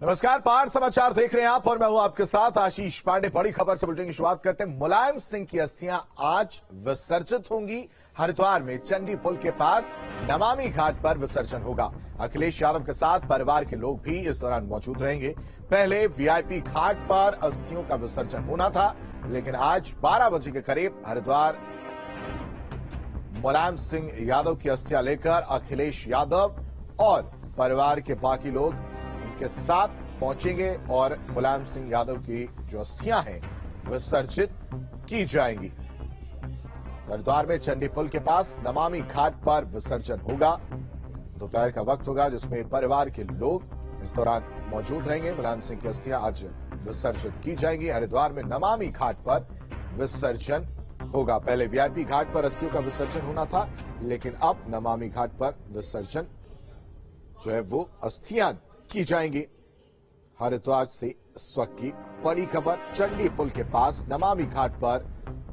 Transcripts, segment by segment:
नमस्कार, पार समाचार देख रहे हैं आप और मैं हूं आपके साथ आशीष पांडे। बड़ी खबर से बुलेटिन की शुरुआत करते हैं। मुलायम सिंह की अस्थियां आज विसर्जित होंगी। हरिद्वार में चंडी पुल के पास नमामि घाट पर विसर्जन होगा। अखिलेश यादव के साथ परिवार के लोग भी इस दौरान मौजूद रहेंगे। पहले वीआईपी घाट पर अस्थियों का विसर्जन होना था, लेकिन आज 12 बजे के करीब हरिद्वार मुलायम सिंह यादव की अस्थियां लेकर अखिलेश यादव और परिवार के बाकी लोग के साथ पहुंचेंगे और मुलायम सिंह यादव की जो अस्थियां हैं विसर्जित की जाएंगी। हरिद्वार में चंडी पुल के पास नमामि घाट पर विसर्जन होगा। दोपहर का वक्त होगा जिसमें परिवार के लोग इस दौरान मौजूद रहेंगे। मुलायम सिंह की अस्थियां आज विसर्जित की जाएंगी। हरिद्वार में नमामि घाट पर विसर्जन होगा। पहले वीआईपी घाट पर अस्थियों का विसर्जन होना था, लेकिन अब नमामि घाट पर विसर्जन जो है वो अस्थियां की जाएंगी। हरिद्वार से इस वक्त की बड़ी खबर, चंडी पुल के पास नमामि घाट पर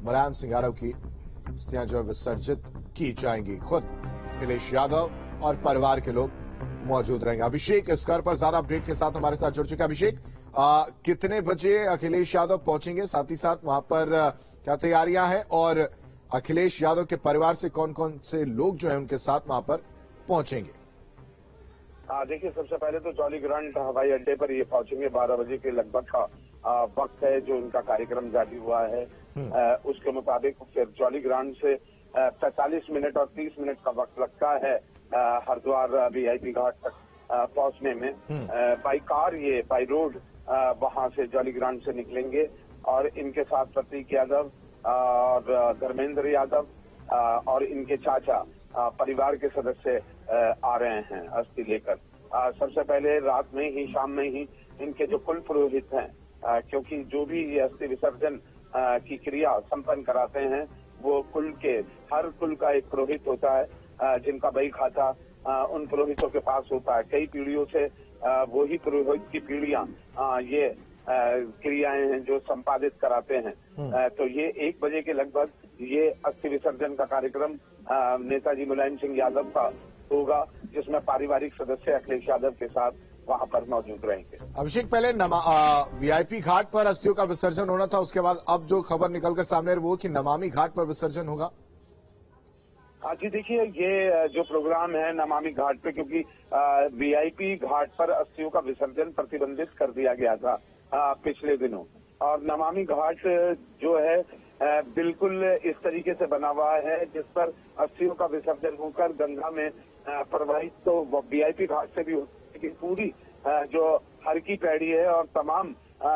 मुलायम सिंह यादव की अस्थियां जो है विसर्जित की जाएंगी। खुद अखिलेश यादव और परिवार के लोग मौजूद रहेंगे। अभिषेक इस खबर पर ज्यादा अपडेट के साथ हमारे साथ जुड़ चुके हैं। अभिषेक, कितने बजे अखिलेश यादव पहुंचेंगे, साथ ही साथ वहां पर क्या तैयारियां हैं और अखिलेश यादव के परिवार से कौन कौन से लोग जो है उनके साथ वहां पर पहुंचेंगे? देखिए, सबसे पहले तो जॉली ग्रांट हवाई अड्डे पर ये पहुंचेंगे। 12 बजे के लगभग का वक्त है जो इनका कार्यक्रम जारी हुआ है। उसके मुताबिक फिर जॉली ग्रांट से 45 मिनट और 30 मिनट का वक्त लगता है हरिद्वार वीआईपी घाट तक पहुंचने में। बाई कार, ये बाई रोड वहां से जॉली ग्रांट से निकलेंगे और इनके साथ प्रतीक यादव और धर्मेंद्र यादव और इनके चाचा परिवार के सदस्य आ रहे हैं अस्थि लेकर। सबसे पहले रात में ही, शाम में ही इनके जो कुल पुरोहित हैं, क्योंकि जो भी ये अस्थि विसर्जन की क्रिया संपन्न कराते हैं वो हर कुल का एक पुरोहित होता है जिनका बही खाता उन पुरोहितों के पास होता है। कई पीढ़ियों से वही पुरोहित की पीढ़ियां ये क्रियाएं हैं जो संपादित कराते हैं। तो ये 1 बजे के लगभग ये अस्थि विसर्जन का कार्यक्रम नेताजी मुलायम सिंह यादव का होगा, जिसमें पारिवारिक सदस्य अखिलेश यादव के साथ वहां पर मौजूद रहेंगे। अभिषेक, पहले वीआईपी घाट पर अस्थियों का विसर्जन होना था, उसके बाद अब जो खबर निकलकर सामने है वो कि नमामि घाट पर विसर्जन होगा। हाँ जी, देखिए, ये जो प्रोग्राम है नमामि घाट पे, क्योंकि वीआईपी घाट पर अस्थियों का विसर्जन प्रतिबंधित कर दिया गया था पिछले दिनों, और नमामि घाट जो है बिल्कुल इस तरीके से बना हुआ है जिस पर अस्थियों का विसर्जन होकर गंगा में प्रवाहित तो वीआईपी घाट से भी होती है, लेकिन पूरी जो हर की पैड़ी है और तमाम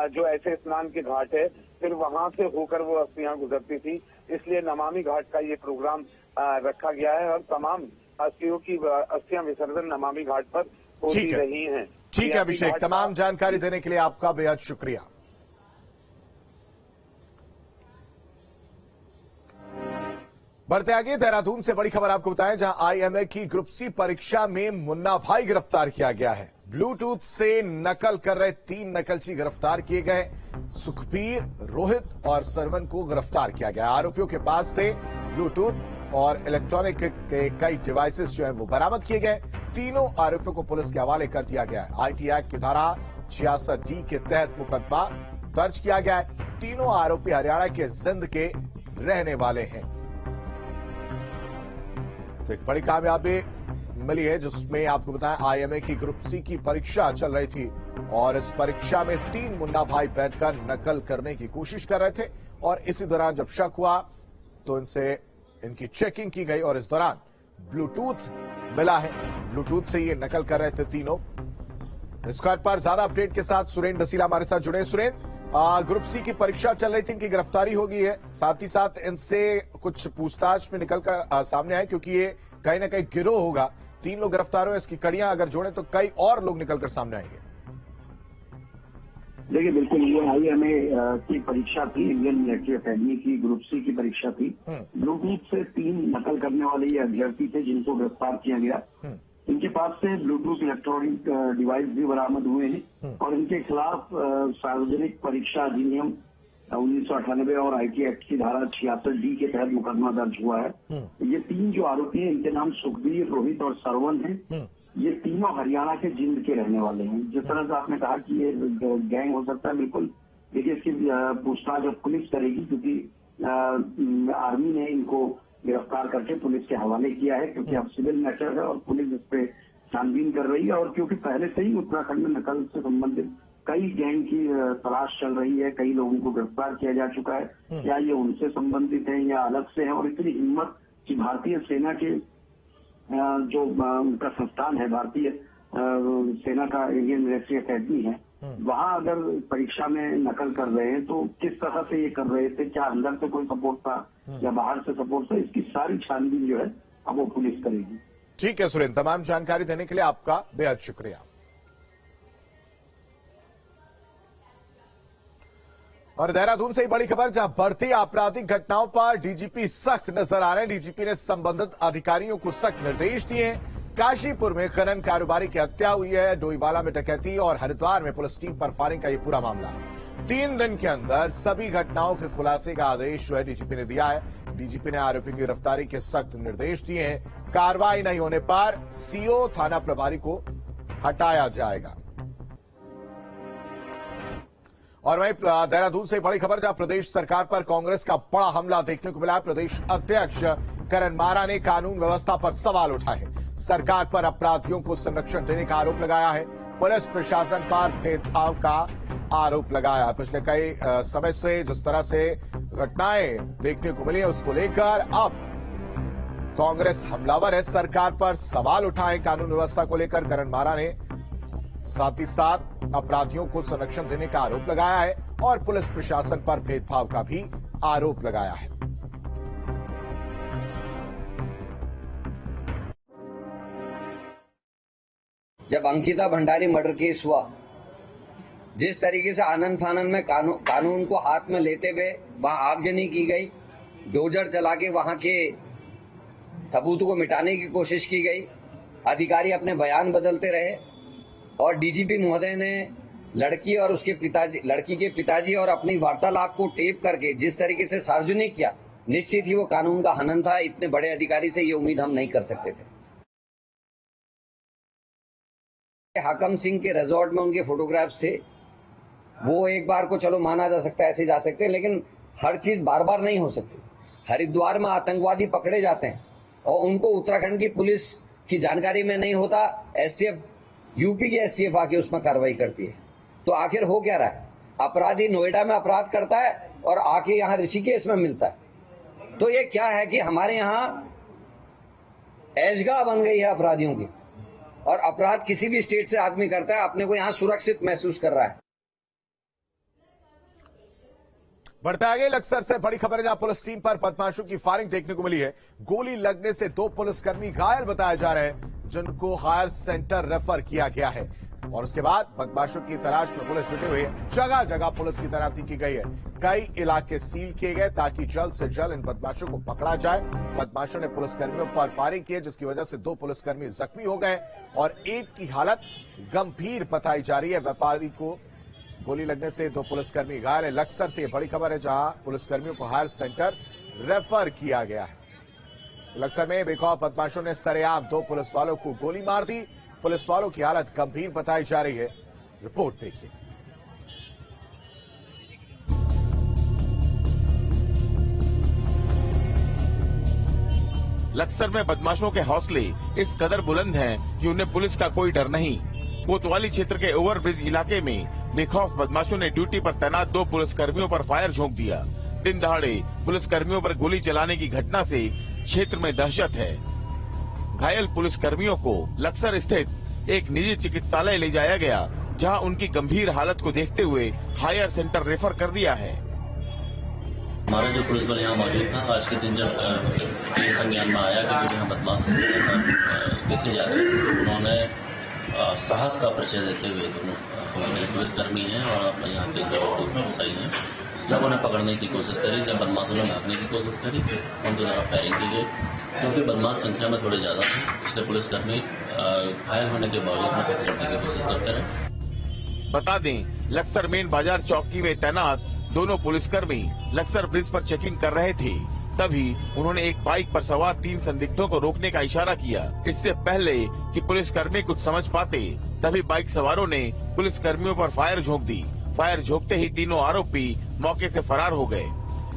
जो ऐसे स्नान के घाट है फिर वहां से होकर वो अस्थियां गुजरती थी। इसलिए नमामि घाट का ये प्रोग्राम रखा गया है और तमाम अस्थियां विसर्जन नमामि घाट पर होती रही हैं। ठीक है अभिषेक, तमाम जानकारी देने के लिए आपका बेहद शुक्रिया। बढ़ते आगे, देहरादून से बड़ी खबर आपको बताएं, जहां आईएमए की ग्रुप सी परीक्षा में मुन्ना भाई गिरफ्तार किया गया है। ब्लूटूथ से नकल कर रहे 3 नकलची गिरफ्तार किए गए। सुखबीर, रोहित और सरवन को गिरफ्तार किया गया। आरोपियों के पास से ब्लूटूथ और इलेक्ट्रॉनिक के कई डिवाइसेस जो है वो बरामद किए गए। तीनों आरोपियों को पुलिस के हवाले कर दिया गया है। आईटी एक्ट की धारा 66D के तहत मुकदमा दर्ज किया गया है। तीनों आरोपी हरियाणा के जिंद के रहने वाले हैं। तो एक बड़ी कामयाबी मिली है जिसमें आपको बताएं, आईएमए की ग्रुप सी की परीक्षा चल रही थी और इस परीक्षा में 3 मुन्ना भाई बैठकर नकल करने की कोशिश कर रहे थे और इसी दौरान जब शक हुआ तो इनकी चेकिंग की गई और इस दौरान ब्लूटूथ मिला है। ब्लूटूथ से ये नकल कर रहे थे तीनों। इस खबर पर ज्यादा अपडेट के साथ सुरेंद्र डसीला हमारे साथ जुड़े। सुरेंद्र, ग्रुप सी की परीक्षा चल रही थी, इनकी गिरफ्तारी हो गई है, साथ ही साथ इनसे कुछ पूछताछ में निकलकर सामने आए, क्योंकि ये कहीं ना कहीं गिरोह होगा। 3 लोग गिरफ्तार हुए, इसकी कड़ियां अगर जोड़े तो कई और लोग निकलकर सामने आएंगे। देखिए, बिल्कुल ये आईएमए की परीक्षा थी, इंडियन मिलिट्री अकेडमी की ग्रुप सी की परीक्षा थी। ब्लूटूथ से 3 नकल करने वाले ये अभ्यर्थी थे जिनको गिरफ्तार किया गया। इनके पास से ब्लूटूथ इलेक्ट्रॉनिक डिवाइस भी बरामद हुए हैं और इनके खिलाफ सार्वजनिक परीक्षा अधिनियम 1998 और आईटी एक्ट की धारा 66D के तहत मुकदमा दर्ज हुआ है। ये 3 जो आरोपी हैं इनके नाम सुखबीर, रोहित और सरवन हैं। ये तीनों हरियाणा के जींद के रहने वाले हैं। जिस तरह से आपने कहा कि ये गैंग हो सकता है, बिल्कुल देखिए इसकी पूछताछ अब पुलिस करेगी, क्योंकि आर्मी ने इनको गिरफ्तार करके पुलिस के हवाले किया है, क्योंकि अब सिविल मैटर है और पुलिस इस पे छानबीन कर रही है। और क्योंकि पहले से ही उत्तराखंड में नकल से संबंधित कई गैंग की तलाश चल रही है, कई लोगों को गिरफ्तार किया जा चुका है, क्या ये उनसे संबंधित है या अलग से है। और इतनी हिम्मत कि भारतीय सेना के जो उनका संस्थान है, भारतीय सेना का इंडियन मिलिट्री एकेडमी है, वहाँ अगर परीक्षा में नकल कर रहे हैं तो किस तरह से ये कर रहे थे, क्या अंदर से कोई सपोर्ट था या बाहर से सपोर्ट था, इसकी सारी छानबीन जो है अब वो पुलिस करेगी। ठीक है सुरेंद्र, तमाम जानकारी देने के लिए आपका बेहद शुक्रिया। और देहरादून से ही बड़ी खबर, जहां बढ़ती आपराधिक घटनाओं पर डीजीपी सख्त नजर आ रहे हैं। डीजीपी ने संबंधित अधिकारियों को सख्त निर्देश दिए हैं। काशीपुर में खनन कारोबारी की हत्या हुई है, डोईवाला में डकैती और हरिद्वार में पुलिस टीम पर फायरिंग का ये पूरा मामला। 3 दिन के अंदर सभी घटनाओं के खुलासे का आदेश जो है डीजीपी ने दिया है। डीजीपी ने आरोपी की गिरफ्तारी के सख्त निर्देश दिए हैं। कार्रवाई नहीं होने पर सीओ थाना प्रभारी को हटाया जाएगा। और वहीं देहरादून से बड़ी खबर, जहां प्रदेश सरकार पर कांग्रेस का बड़ा हमला देखने को मिला। प्रदेश अध्यक्ष करण मारा ने कानून व्यवस्था पर सवाल उठाए। सरकार पर अपराधियों को संरक्षण देने का आरोप लगाया है। पुलिस प्रशासन पर भेदभाव का आरोप लगाया है। पिछले कई समय से जिस तरह से घटनाएं देखने को मिली है, उसको लेकर अब कांग्रेस हमलावर है। सरकार पर सवाल उठाए कानून व्यवस्था को लेकर करण मारा ने, साथ ही साथ अपराधियों को संरक्षण देने का आरोप लगाया है और पुलिस प्रशासन पर भेदभाव का भी आरोप लगाया है। जब अंकिता भंडारी मर्डर केस हुआ, जिस तरीके से आनंद फानन में कानून को हाथ में लेते हुए वहां आगजनी की गई, डोजर चला के वहां के सबूतों को मिटाने की कोशिश की गई, अधिकारी अपने बयान बदलते रहे और डीजीपी महोदय ने लड़की और उसके पिताजी, लड़की के पिताजी और अपनी वार्तालाप को टेप करके जिस तरीके से सार्वजनिक किया, निश्चित ही वो कानून का हनन था। इतने बड़े अधिकारी से ये उम्मीद हम नहीं कर सकते थे। हाकम सिंह के रिजॉर्ट में उनके फोटोग्राफ्स थे, वो एक बार को चलो माना जा सकता है, ऐसे जा सकते हैं, लेकिन हर चीज बार बार नहीं हो सकती। हरिद्वार में आतंकवादी पकड़े जाते हैं और उनको उत्तराखंड की पुलिस की जानकारी में नहीं होता, एसटीएफ, यूपी की एसटीएफ आके उसमें कार्रवाई करती है। तो आखिर हो क्या रहा है? अपराधी नोएडा में अपराध करता है और आके यहाँ ऋषिकेश में मिलता है। तो ये क्या है कि हमारे यहाँ ऐशगाह बन गई है अपराधियों की, और अपराध किसी भी स्टेट से आदमी करता है, अपने को यहाँ सुरक्षित महसूस कर रहा है। बढ़ते आगे लक्सर से बड़ी खबर है, जहां पुलिस टीम पर बदमाशों की फायरिंग देखने को मिली है। गोली लगने से 2 पुलिसकर्मी घायल बताए जा रहे हैं, जिनको हायर सेंटर रेफर किया गया है। और उसके बाद बदमाशों की तलाश में पुलिस जुटी हुई है। जगह जगह पुलिस की तैनाती की गई है। कई इलाके सील किए गए ताकि जल्द से जल्द इन बदमाशों को पकड़ा जाए। बदमाशों ने पुलिसकर्मियों पर फायरिंग की, जिसकी वजह से 2 पुलिसकर्मी जख्मी हो गए और एक की हालत गंभीर बताई जा रही है। व्यापारी को गोली लगने से 2 पुलिसकर्मी घायल है। लक्सर से बड़ी खबर है, जहां पुलिसकर्मियों को हायर सेंटर रेफर किया गया है। लक्सर में बेखौफ बदमाशों ने सरेआम 2 पुलिस वालों को गोली मार दी। पुलिस वालों की हालत गंभीर बताई जा रही है। रिपोर्ट देखिए। लक्सर में बदमाशों के हौसले इस कदर बुलंद हैं कि उन्हें पुलिस का कोई डर नहीं। कोतवाली क्षेत्र के ओवरब्रिज इलाके में बेखौफ बदमाशों ने ड्यूटी पर तैनात 2 पुलिसकर्मियों पर फायर झोंक दिया। दिन दहाड़े पुलिसकर्मियों पर गोली चलाने की घटना से क्षेत्र में दहशत है। घायल पुलिसकर्मियों को लक्सर स्थित एक निजी चिकित्सालय ले जाया गया, जहां उनकी गंभीर हालत को देखते हुए हायर सेंटर रेफर कर दिया है। हमारा जो पुलिस बल यहाँ मौजूद था, आज के दिन जब ये संज्ञान में आया कि यहाँ बदमाश देखे जा रहे हैं, उन्होंने साहस का परिचय देते हुए, दोनों पुलिसकर्मी हैं और यहाँ के जो सही हैं, जब उन्हें पकड़ने की कोशिश करी, जब बदमाशों ने भागने की कोशिश करी, उनके द्वारा फायरिंग की गई, क्योंकि बदमाश संख्या में थोड़े ज्यादा थे, इसलिए पुलिसकर्मी घायल होने के बावजूद उन्हें पकड़ने की कोशिश करते रहे। बता दें, लक्सर मेन बाजार चौकी में तैनात दोनों पुलिसकर्मी लक्सर ब्रिज पर चेकिंग कर रहे थे। तभी उन्होंने एक बाइक पर सवार 3 संदिग्धों को रोकने का इशारा किया, इससे पहले कि कि पुलिसकर्मी कुछ समझ पाते, तभी बाइक सवारों ने पुलिसकर्मियों पर फायर झोंक दी। फायर झोंकते ही तीनों आरोपी मौके से फरार हो गए।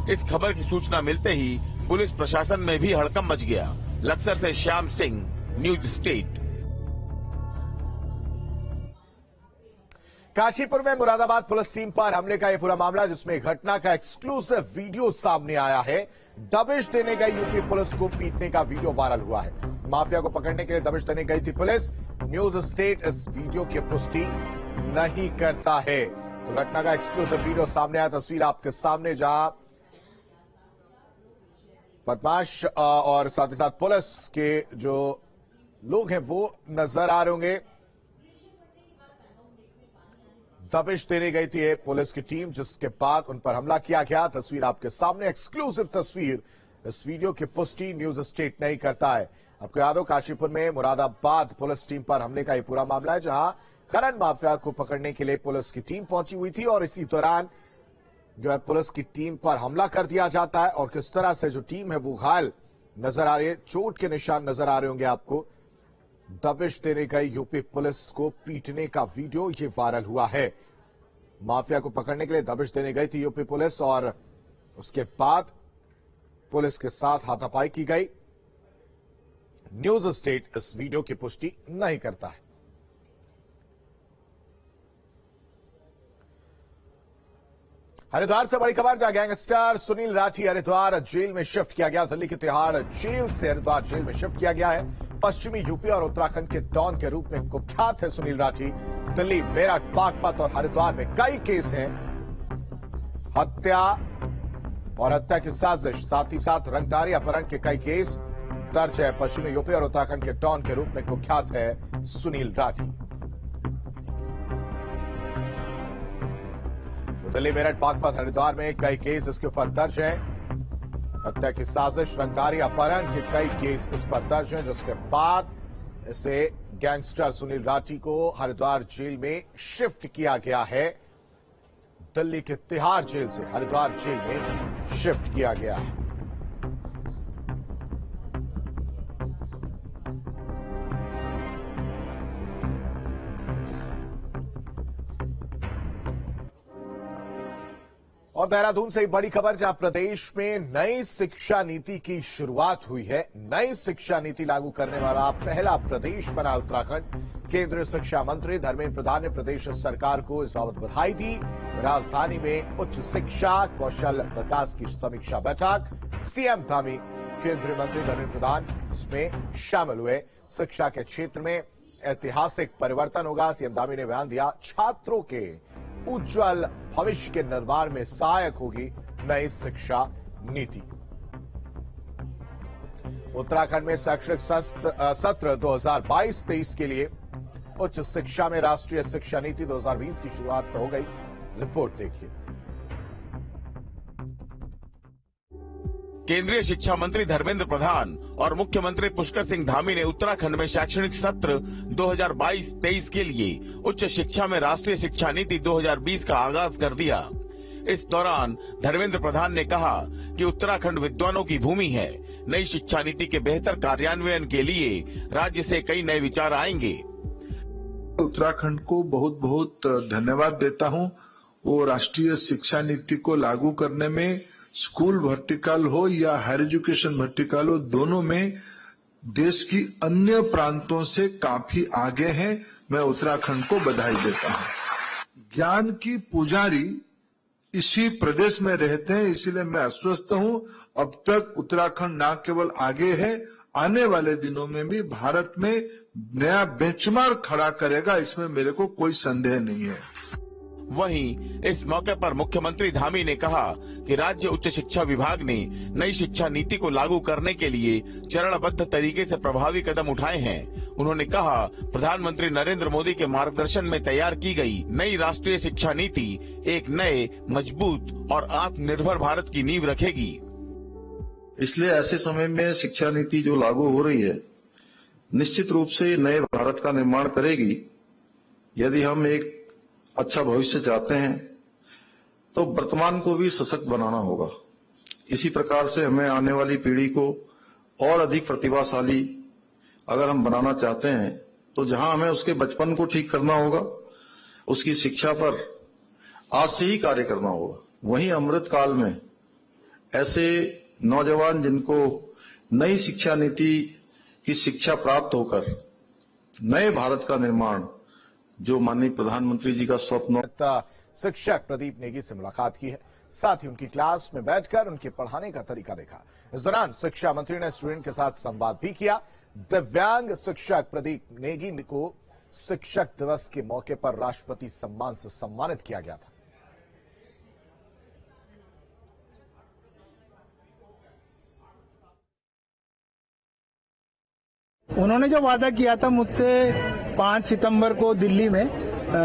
इस खबर की सूचना मिलते ही पुलिस प्रशासन में भी हड़कंप मच गया। लक्सर से श्याम सिंह, न्यूज स्टेट। काशीपुर में मुरादाबाद पुलिस टीम पर हमले का यह पूरा मामला, जिसमें घटना का एक्सक्लूसिव वीडियो सामने आया है। दबिश देने गई यूपी पुलिस को पीटने का वीडियो वायरल हुआ है। माफिया को पकड़ने के लिए दबिश देने गई थी पुलिस। न्यूज स्टेट इस वीडियो की पुष्टि नहीं करता है। तो घटना का एक्सक्लूसिव वीडियो सामने आया, तस्वीर आपके सामने, जहां बदमाश और साथ ही साथ पुलिस के जो लोग हैं वो नजर आ रहे होंगे। दबिश देने गई थी पुलिस की टीम, जिसके बाद उन पर हमला किया गया। तस्वीर आपके सामने, एक्सक्लूसिव तस्वीर। इस वीडियो की पुष्टि न्यूज स्टेट नहीं करता है। आपको याद हो, काशीपुर में मुरादाबाद पुलिस टीम पर हमले का यह पूरा मामला है, जहां खनन माफिया को पकड़ने के लिए पुलिस की टीम पहुंची हुई थी और इसी दौरान जो है पुलिस की टीम पर हमला कर दिया जाता है और किस तरह से जो टीम है वो घायल नजर आ रही है, चोट के निशान नजर आ रहे होंगे आपको। दबिश देने गई यूपी पुलिस को पीटने का वीडियो ये वायरल हुआ है। माफिया को पकड़ने के लिए दबिश देने गई थी यूपी पुलिस और उसके बाद पुलिस के साथ हाथापाई की गई। न्यूज स्टेट इस वीडियो की पुष्टि नहीं करता है। हरिद्वार से बड़ी खबर, जहां गैंगस्टर सुनील राठी हरिद्वार जेल में शिफ्ट किया गया। दिल्ली की तिहाड़ जेल से हरिद्वार जेल में शिफ्ट किया गया है। पश्चिमी यूपी और उत्तराखंड के डॉन के रूप में कुख्यात है सुनील राठी। दिल्ली, मेरठ, बागपत और हरिद्वार में कई केस हैं। हत्या और हत्या की साजिश, साथ ही साथ रंगदारी, अपहरण के कई केस दर्ज है। पश्चिमी यूपी और उत्तराखंड के डॉन के रूप में कुख्यात है सुनील राठी। दिल्ली, मेरठ, बागपत, हरिद्वार में कई केस इसके ऊपर दर्ज हैं। हत्या की साजिश, रंगदारी, अपहरण के कई केस इस पर दर्ज हैं, जिसके बाद इसे गैंगस्टर सुनील राठी को हरिद्वार जेल में शिफ्ट किया गया है। दिल्ली के तिहाड़ जेल से हरिद्वार जेल में शिफ्ट किया गया है। और देहरादून से बड़ी खबर, जहां प्रदेश में नई शिक्षा नीति की शुरुआत हुई है। नई शिक्षा नीति लागू करने वाला पहला प्रदेश बना उत्तराखंड। केंद्रीय शिक्षा मंत्री धर्मेंद्र प्रधान ने प्रदेश सरकार को इस बाबत बधाई दी। राजधानी में उच्च शिक्षा कौशल विकास की समीक्षा बैठक, सीएम धामी, केंद्रीय मंत्री धर्मेंद्र प्रधान इसमें शामिल हुए। शिक्षा के क्षेत्र में ऐतिहासिक परिवर्तन होगा, सीएम धामी ने बयान दिया। छात्रों के उज्जवल भविष्य के निर्माण में सहायक होगी नई शिक्षा नीति। उत्तराखंड में शैक्षणिक सत्र 2022-23 के लिए उच्च शिक्षा में राष्ट्रीय शिक्षा नीति 2020 की शुरुआत हो गई। रिपोर्ट देखिए। केंद्रीय शिक्षा मंत्री धर्मेंद्र प्रधान और मुख्यमंत्री पुष्कर सिंह धामी ने उत्तराखंड में शैक्षणिक सत्र 2022-23 के लिए उच्च शिक्षा में राष्ट्रीय शिक्षा नीति 2020 का आगाज कर दिया। इस दौरान धर्मेंद्र प्रधान ने कहा कि उत्तराखंड विद्वानों की भूमि है। नई शिक्षा नीति के बेहतर कार्यान्वयन के लिए राज्य से कई नए विचार आएंगे। उत्तराखंड को बहुत बहुत धन्यवाद देता हूं। वो राष्ट्रीय शिक्षा नीति को लागू करने में स्कूल वर्टिकल हो या हायर एजुकेशन वर्टिकल हो, दोनों में देश की अन्य प्रांतों से काफी आगे हैं। मैं उत्तराखंड को बधाई देता हूं। ज्ञान की पुजारी इसी प्रदेश में रहते हैं, इसीलिए मैं आश्वस्त हूं। अब तक उत्तराखंड न केवल आगे है, आने वाले दिनों में भी भारत में नया बेंचमार्क खड़ा करेगा, इसमें मेरे को कोई संदेह नहीं है। वहीं इस मौके पर मुख्यमंत्री धामी ने कहा कि राज्य उच्च शिक्षा विभाग ने नई शिक्षा नीति को लागू करने के लिए चरणबद्ध तरीके से प्रभावी कदम उठाए हैं। उन्होंने कहा, प्रधानमंत्री नरेंद्र मोदी के मार्गदर्शन में तैयार की गई नई राष्ट्रीय शिक्षा नीति एक नए, मजबूत और आत्मनिर्भर भारत की नींव रखेगी। इसलिए ऐसे समय में शिक्षा नीति जो लागू हो रही है, निश्चित रूप से नए भारत का निर्माण करेगी। यदि हम एक अच्छा भविष्य चाहते हैं तो वर्तमान को भी सशक्त बनाना होगा। इसी प्रकार से हमें आने वाली पीढ़ी को और अधिक प्रतिभाशाली अगर हम बनाना चाहते हैं तो जहां हमें उसके बचपन को ठीक करना होगा, उसकी शिक्षा पर आज से ही कार्य करना होगा, वहीं अमृत काल में ऐसे नौजवान जिनको नई शिक्षा नीति की शिक्षा प्राप्त होकर नए भारत का निर्माण, जो माननीय प्रधानमंत्री जी का स्वप्न। शिक्षक प्रदीप नेगी से मुलाकात की है, साथ ही उनकी क्लास में बैठकर उनके पढ़ाने का तरीका देखा। इस दौरान शिक्षा मंत्री ने स्टूडेंट के साथ संवाद भी किया। दिव्यांग शिक्षक प्रदीप नेगी को शिक्षक दिवस के मौके पर राष्ट्रपति सम्मान से सम्मानित किया गया था। उन्होंने जो वादा किया था मुझसे 5 सितंबर को दिल्ली में,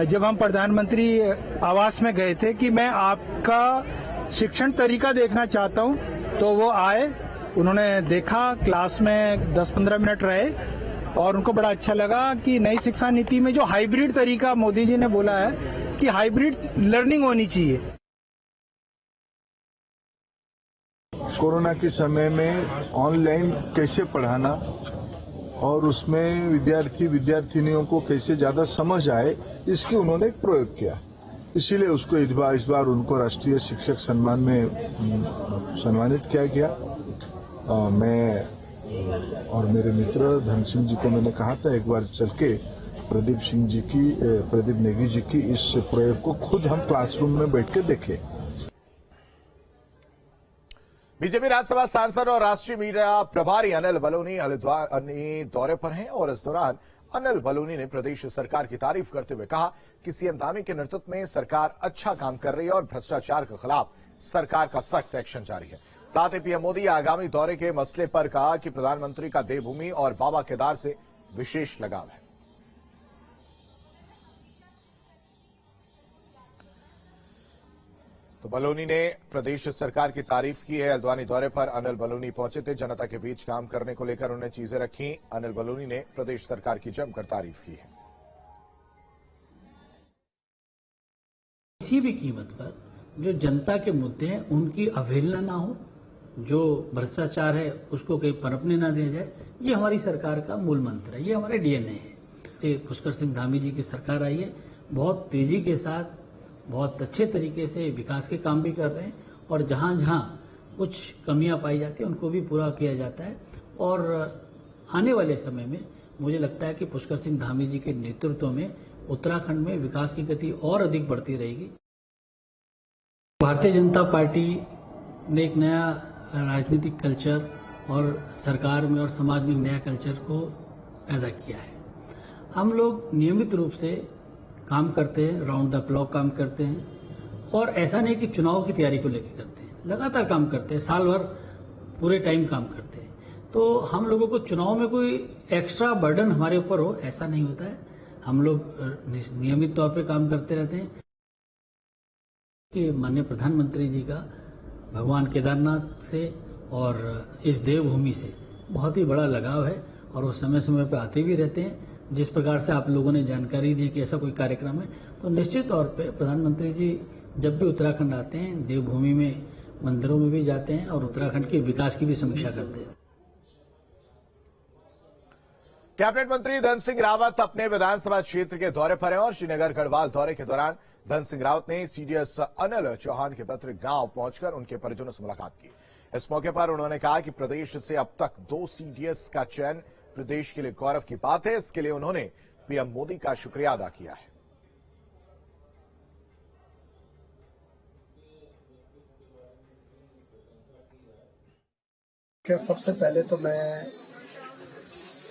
जब हम प्रधानमंत्री आवास में गए थे, कि मैं आपका शिक्षण तरीका देखना चाहता हूं, तो वो आए, उन्होंने देखा, क्लास में 10-15 मिनट रहे और उनको बड़ा अच्छा लगा कि नई शिक्षा नीति में जो हाइब्रिड तरीका मोदी जी ने बोला है कि हाइब्रिड लर्निंग होनी चाहिए। कोरोना के समय में ऑनलाइन कैसे पढ़ाना और उसमें विद्यार्थिनियों को कैसे ज्यादा समझ आए, इसके उन्होंने एक प्रयोग किया। इसीलिए उसको इस बार उनको राष्ट्रीय शिक्षक सम्मान में सम्मानित किया गया। मैं और मेरे मित्र धन सिंह जी को मैंने कहा था एक बार चल के प्रदीप नेगी जी की इस प्रयोग को खुद हम क्लासरूम में बैठ के देखें। बीजेपी राज्यसभा सांसद और राष्ट्रीय मीडिया प्रभारी अनिल बलूनी हरिद्वार दौरे पर हैं और इस दौरान अनिल बलूनी ने प्रदेश सरकार की तारीफ करते हुए कहा कि सीएम धामी के नेतृत्व में सरकार अच्छा काम कर रही है और भ्रष्टाचार के खिलाफ सरकार का सख्त एक्शन जारी है। साथ ही पीएम मोदी आगामी दौरे के मसले पर कहा कि प्रधानमंत्री का देवभूमि और बाबा केदार से विशेष लगाव है। तो बलूनी ने प्रदेश सरकार की तारीफ की है। हल्द्वानी दौरे पर अनिल बलूनी पहुंचे थे, जनता के बीच काम करने को लेकर उन्हें चीजें रखी। अनिल बलूनी ने प्रदेश सरकार की जमकर तारीफ की है। किसी भी कीमत पर जो जनता के मुद्दे हैं उनकी अवहेलना ना हो, जो भ्रष्टाचार है उसको कहीं पनपने ना दिया जाए, ये हमारी सरकार का मूल मंत्र है, ये हमारे डीएनए है। पुष्कर सिंह धामी जी की सरकार आई है, बहुत तेजी के साथ बहुत अच्छे तरीके से विकास के काम भी कर रहे हैं और जहां जहां कुछ कमियां पाई जाती है उनको भी पूरा किया जाता है। और आने वाले समय में मुझे लगता है कि पुष्कर सिंह धामी जी के नेतृत्व में उत्तराखंड में विकास की गति और अधिक बढ़ती रहेगी। भारतीय जनता पार्टी ने एक नया राजनीतिक कल्चर और सरकार में और समाज में नया कल्चर को पैदा किया है। हम लोग नियमित रूप से काम करते हैं, राउंड द क्लॉक काम करते हैं और ऐसा नहीं कि चुनाव की तैयारी को लेकर करते हैं, लगातार काम करते हैं, साल भर पूरे टाइम काम करते हैं। तो हम लोगों को चुनाव में कोई एक्स्ट्रा बर्डन हमारे ऊपर हो ऐसा नहीं होता है। हम लोग नियमित तौर पे काम करते रहते हैं। कि माननीय प्रधानमंत्री जी का भगवान केदारनाथ से और इस देवभूमि से बहुत ही बड़ा लगाव है और वो समय समय पर आते भी रहते हैं। जिस प्रकार से आप लोगों ने जानकारी दी कि ऐसा कोई कार्यक्रम है, तो निश्चित तौर पे प्रधानमंत्री जी जब भी उत्तराखंड आते हैं, देवभूमि में मंदिरों में भी जाते हैं और उत्तराखंड के विकास की भी समीक्षा करते हैं। कैबिनेट मंत्री धन सिंह रावत अपने विधानसभा क्षेत्र के दौरे पर हैं और श्रीनगर गढ़वाल दौरे के दौरान धन सिंह रावत ने सीडीएस अनिल चौहान के पत्र गांव पहुंचकर उनके परिजनों से मुलाकात की। इस मौके पर उन्होंने कहा कि प्रदेश से अब तक 2 सीडीएस का चयन प्रदेश के लिए गौरव की बात है। इसके लिए उन्होंने पीएम मोदी का शुक्रिया अदा किया है। सबसे पहले तो मैं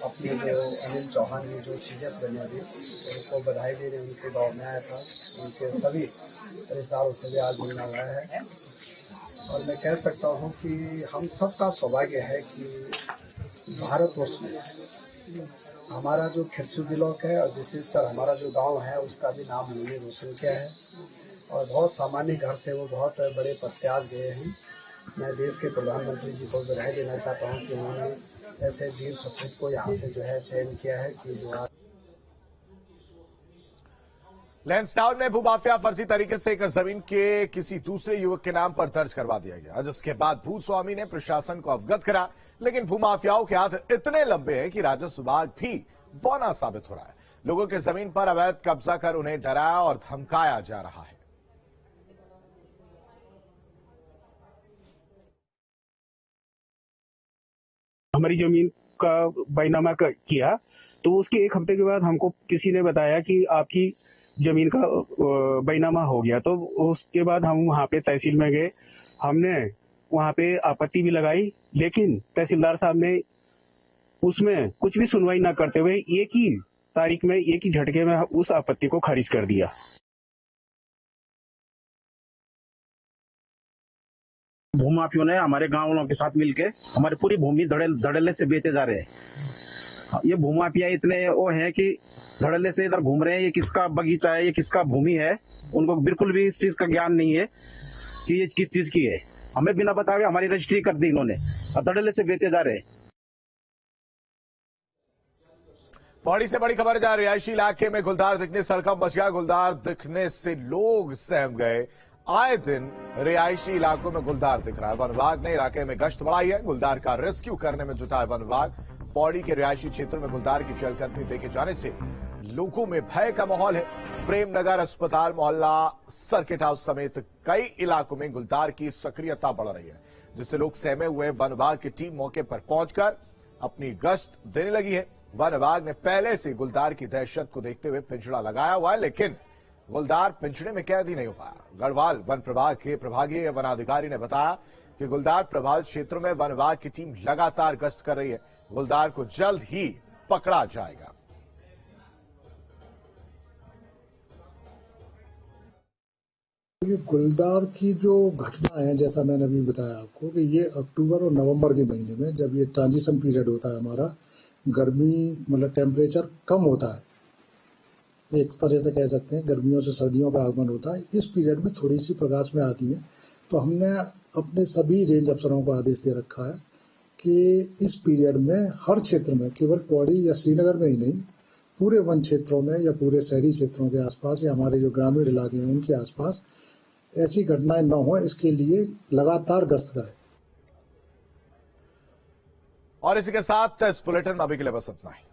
अपने जो अनिल चौहान ने जो सीडीएस बने थे उनको बधाई देने उनके गाँव में आया था। उनके सभी रिश्तेदारों से भी आज मिलना हुआ है और मैं कह सकता हूँ कि हम सबका सौभाग्य है कि भारतवर्ष में हमारा जो खिरसू ब्लॉक है और विशेषकर हमारा जो गांव है उसका भी नाम उन्होंने रोशन किया है और बहुत सामान्य घर से वो बहुत बड़े पद पे आज गए हैं। मैं देश के प्रधानमंत्री जी को बधाई देना चाहता हूं कि उन्होंने ऐसे वीर सपूत को यहाँ से जो है चयन किया है कि जो आज लैंसडाउन में भूमाफिया फर्जी तरीके से एक जमीन के किसी दूसरे युवक के नाम पर दर्ज करवा दिया गया, जिसके बाद भूस्वामी ने प्रशासन को अवगत करा। लेकिन भूमाफियाओं के हाथ इतने लंबे हैं कि राजस्व विभाग भी बौना साबित हो रहा है। लोगों की जमीन पर अवैध कब्जा कर उन्हें डराया और धमकाया जा रहा है। हमारी जमीन का बैनामा किया तो उसके एक हफ्ते के बाद हमको किसी ने बताया कि आपकी जमीन का बैनामा हो गया। तो उसके बाद हम वहाँ पे तहसील में गए, हमने वहाँ पे आपत्ति भी लगाई, लेकिन तहसीलदार साहब ने उसमें कुछ भी सुनवाई न करते हुए एक ही तारीख में एक ही झटके में उस आपत्ति को खारिज कर दिया। भूमाफियों ने हमारे गांव वालों के साथ मिलके हमारी पूरी भूमि धड़ल्ले से बेचे जा रहे हैं। ये भूमाफिया इतने वो हैं कि धड़ल्ले से इधर घूम रहे हैं, ये किसका बगीचा है, ये किसका भूमि है, उनको बिल्कुल भी इस चीज का ज्ञान नहीं है कि ये किस चीज की है। हमें बिना बताए हमारी रजिस्ट्री कर दी इन्होंने और धड़ल्ले से बेचे जा रहे हैं। पौड़ी से बड़ी खबर, जहां रिहायशी इलाके में गुलदार दिखने सड़कों मच गया। गुलदार दिखने से लोग सहम गए। आए दिन रिहायशी इलाकों में गुलदार दिख रहा है। वन विभाग ने इलाके में गश्त बढ़ाई है। गुलदार का रेस्क्यू करने में जुटा है वन विभाग। पौड़ी के रिहायशी क्षेत्र में गुलदार की चहलकदमी देखे जाने से लोगों में भय का माहौल है। प्रेमनगर, अस्पताल मोहल्ला, सर्किट हाउस समेत कई इलाकों में गुलदार की सक्रियता बढ़ रही है, जिससे लोग सहमे हुए। वन विभाग की टीम मौके पर पहुंचकर अपनी गश्त देने लगी है। वन विभाग ने पहले से गुलदार की दहशत को देखते हुए पिंजड़ा लगाया हुआ है, लेकिन गुलदार पिंजड़े में कैद ही नहीं हो पाया। गढ़वाल वन प्रभाग के प्रभागीय वनाधिकारी ने बताया कि गुलदार प्रभावित क्षेत्रों में वन विभाग की टीम लगातार गश्त कर रही है। गुलदार को जल्द ही पकड़ा जाएगा। ये गुलदार की जो घटना है, जैसा मैंने अभी बताया आपको कि ये अक्टूबर और नवंबर के महीने में जब ये ट्रांजिशन पीरियड होता है, हमारा गर्मी मतलब टेम्परेचर कम होता है, एक तरह से कह सकते हैं गर्मियों से सर्दियों का आगमन होता है, इस पीरियड में थोड़ी सी प्रकाश में आती है। तो हमने अपने सभी रेंज अफसरों को आदेश दे रखा है कि इस पीरियड में हर क्षेत्र में, केवल पौड़ी या श्रीनगर में ही नहीं, पूरे वन क्षेत्रों में या पूरे शहरी क्षेत्रों के आसपास या हमारे जो ग्रामीण इलाके हैं उनके आसपास ऐसी घटनाएं न हो, इसके लिए लगातार गश्त करें। और इसी के साथ इस बुलेटिन में अभी के लिए बस इतना ही।